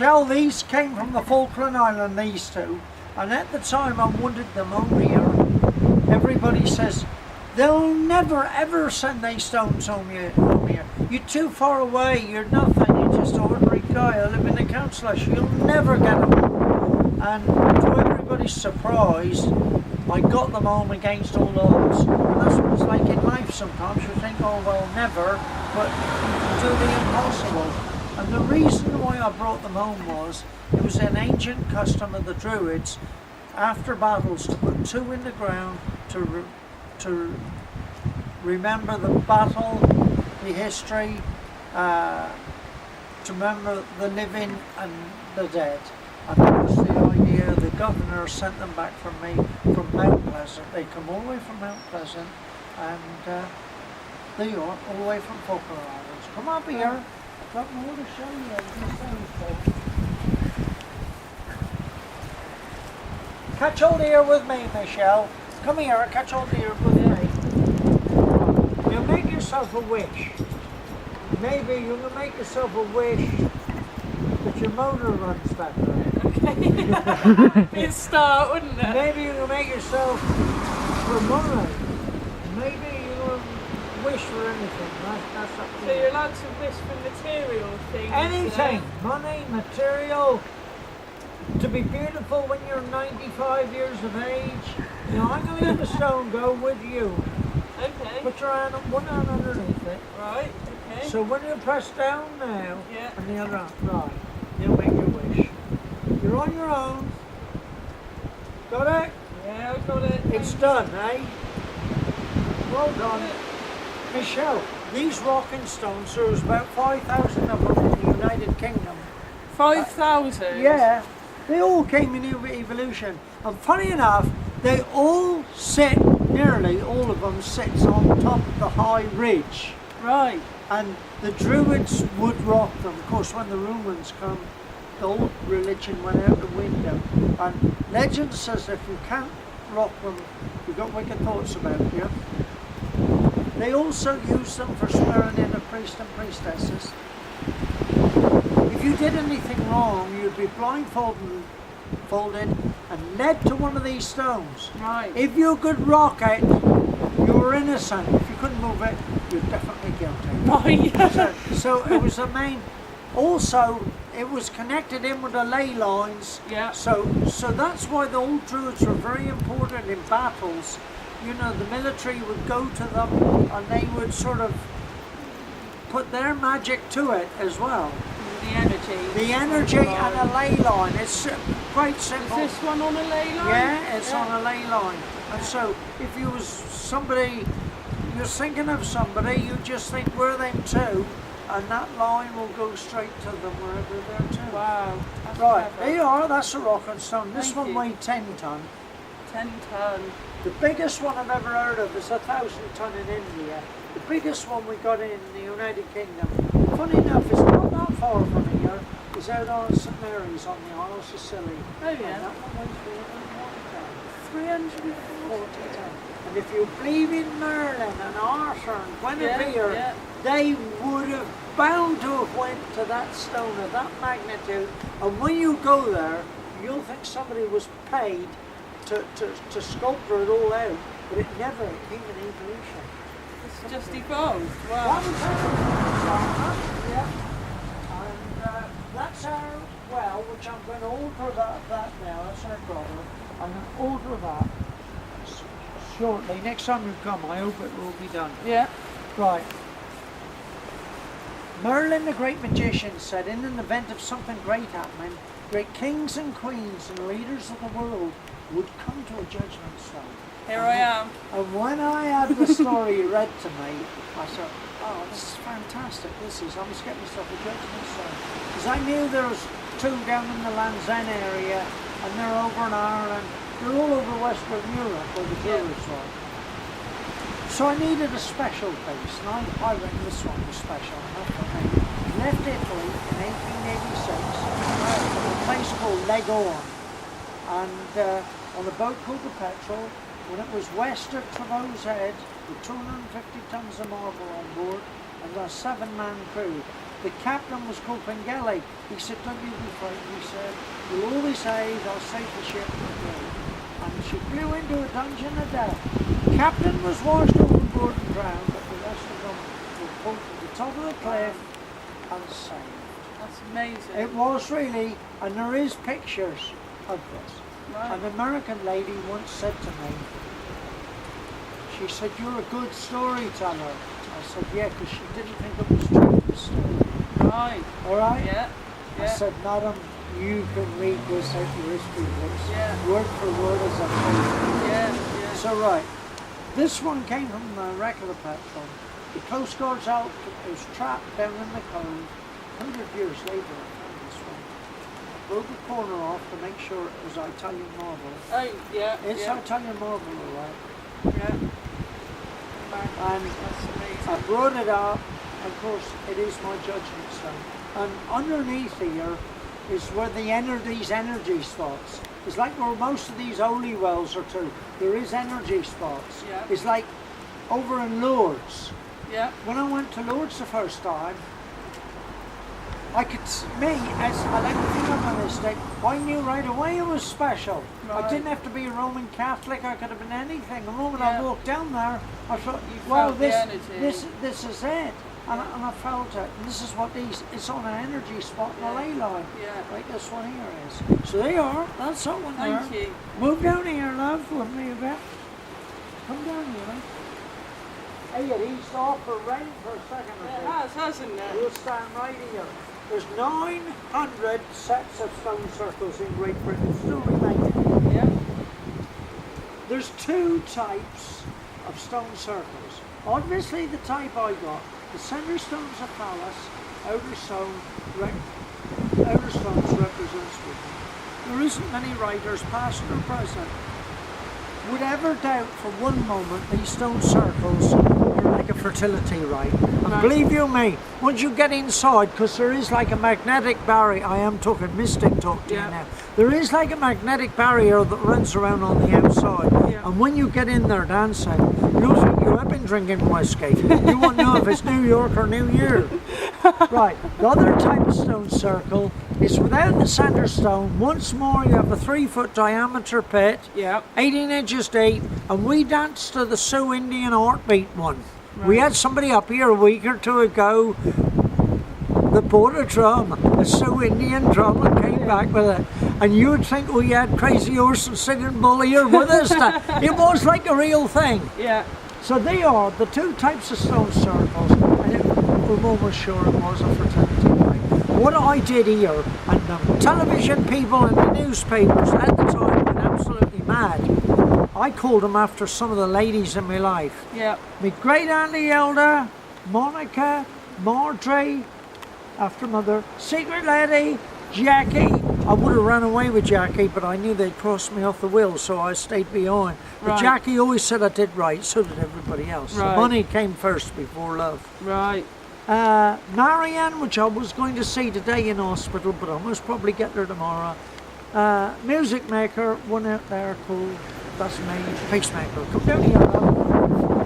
Michelle, these came from the Falkland Island, these two, and at the time I wanted them over here. Everybody says, they'll never ever send these stones home here. You're too far away, you're nothing, you're just an ordinary guy, I live in a council house, you'll never get them home. And to everybody's surprise, I got them home against all odds. And that's what it's like in life sometimes, you think, oh well, never, but you can do the impossible. And the reason why I brought them home was, it was an ancient custom of the Druids, after battles, to put two in the ground to remember the battle, the history, to remember the living and the dead. And that was the idea. The governor sent them back from me from Mount Pleasant. They come all the way from Mount Pleasant, and they are all the way from Falkland Islands. Come up here. I've got more to show you. Catch hold here with me, Michelle. Come here, catch hold here with me. You make yourself a wish. Maybe you can make yourself a wish that your motor runs better. Okay. Be a start, wouldn't it? Maybe you can make yourself for money. Maybe you can wish for anything. That's up to you. So you're allowed to wish for material things? Anything. Money, material. To be beautiful when you're 95 years of age. Now I'm going to let the stone go with you. Okay. Put your hand, one hand underneath it. Right, okay. So when you press down now, Yeah. and the other hand, right, you'll make your wish. You're on your own. Got it? Yeah, I've got it. It's done, eh? Well done. Michelle, these rocking stones, there's about 5,000 of them in the United Kingdom. 5,000? Yeah, they all came in evolution. And funny enough, they all sit, nearly all of them sits on top of the high ridge. Right. And the Druids would rock them. Of course, when the Romans come, the old religion went out the window. And legend says if you can't rock them, you've got wicked thoughts about you. They also use them for swearing in a priest and priestesses. If you did anything wrong, you'd be blindfolded and led to one of these stones. Right. If you could rock it, you were innocent. If you couldn't move it, you're definitely guilty. Right. So it was the main. Also, it was connected in with the ley lines. Yeah. So that's why the old Druids were very important in battles. You know, the military would go to them and they would sort of put their magic to it as well. The energy. The energy and a ley line. It's quite simple. Is this one on a ley line? Yeah, it's on a ley line. And so if you was somebody, you're thinking of somebody, you just think we're them too, and that line will go straight to them wherever they're to. Wow. Right, Clever. there you are, that's a rocking stone. This Thank one you. weighed 10 tonne. 10 tonne. The biggest one I've ever heard of is 1,000 tonne in India. The biggest one we got in the United Kingdom. Funny enough, it's not that far from here. It's out on St Mary's on the Isle of Sicily. Oh yeah. And that one weighs 340 340 tonne. And if you believe in Merlin and Arthur and Guinevere, yeah. they would have bound to have went to that stone of that magnitude. And when you go there, you'll think somebody was paid to sculpture it all out, but it never came in evolution. It's just evolved. Wow. That was yeah. And that's our well, which I'm going to alter that now. That's our brother. I'm going to alter that shortly. Next time you come, I hope it will be done. Yeah. Right. Merlin, the great magician, said in an event of something great happening, great kings and queens and leaders of the world would come to a judgment stone. Here I am. And when I had the story read to me, I thought, oh, this is fantastic. I must get myself a judgment stone. Because I knew there was two down in the Land's End area, and they're over in Ireland. They're all over Western Europe, where the Druids were. So I needed a special piece, and I reckon this one was special enough for me. Left Italy in 1886, a place called Leghorn, and on a boat called the Petrel, when it was west of Trevose Head, with 250 tons of marble on board, and a 7-man crew. The captain was called Pengelly. He said, don't you be frightened. He said, we'll always aid, I'll save the ship from you. And she flew into a dungeon of death. Captain was washed overboard and drowned, but the rest of them were pulled to the top of the cliff and saved. That's amazing. It was really, and there is pictures of this. Right. An American lady once said to me, she said, you're a good storyteller. I said, yeah, because she didn't think it was true, the story. Right. All right? Yeah. I said, madam, you can read this out your history books, word for word as I told you. Yeah. So, right, this one came from the regular petrol. The Coast Guard's out, it was trapped down in the cove. 100 years later, I found this one. Broke the corner off to make sure it was Italian marble. Oh, yeah. It's Italian marble, all right. Yeah. And That's amazing. I brought it up. Of course, it is my judgment stone. And underneath here is where these energy spots. It's like where most of these holy wells are too. There is energy spots. Yeah. It's like over in Lourdes. Yeah. When I went to Lourdes the first time, I could, as I like to think on this day, I knew right away it was special. Right. I didn't have to be a Roman Catholic, I could have been anything. The moment I walked down there, I thought, You wow, felt the this is it. And I felt it. And this is what it's on an energy spot in a ley line. Yeah. Like this one here is. So they are, that's that one there. Thank you. Move down here, love, with me a bit. Come down here. Hey, it eased off for rain for a second or It two. has, hasn't it? We'll stand right here. There's 900 sets of stone circles in Great Britain still remaining. Yeah. There's two types of stone circles. Obviously the type I got, the centre stone's a phallus, outer stones represents women. There isn't many writers, past or present, would ever doubt for one moment these stone circles are like a fertility rite. And believe you me, once you get inside, because there is like a magnetic barrier, I am talking mystic talk to you now, there is like a magnetic barrier that runs around on the outside. Yeah. And when you get in there dancing, you'll think you have been drinking whiskey. You won't know if it's New York or New Year. Right, the other type of stone circle is without the centre stone. Once more, you have a 3-foot diameter pit, Yeah. 18 inches deep, and we danced to the Sioux Indian heartbeat one. Right. We had somebody up here a week or two ago that bought a drum, a Sioux Indian drum, and came back with it. And you would think we had Crazy Horse and Singing Bull here with us. It was like a real thing. Yeah. So they are the two types of stone circles, and we're almost sure it was a fertility rite. What I did here, and the television people and the newspapers at the time went absolutely mad. I called them after some of the ladies in my life. Yeah. My great auntie Elda, Monica, Marjorie, after mother, Secret Lady, Jackie. I would have run away with Jackie, but I knew they'd cross me off the wheel, so I stayed behind. But Right. Jackie always said I did right, so did everybody else. Right. The money came first before love. Right. Marianne, which I was going to see today in hospital, but I must probably get there tomorrow. Music maker, one out there called, that's me, Peacemaker. Come down here, love.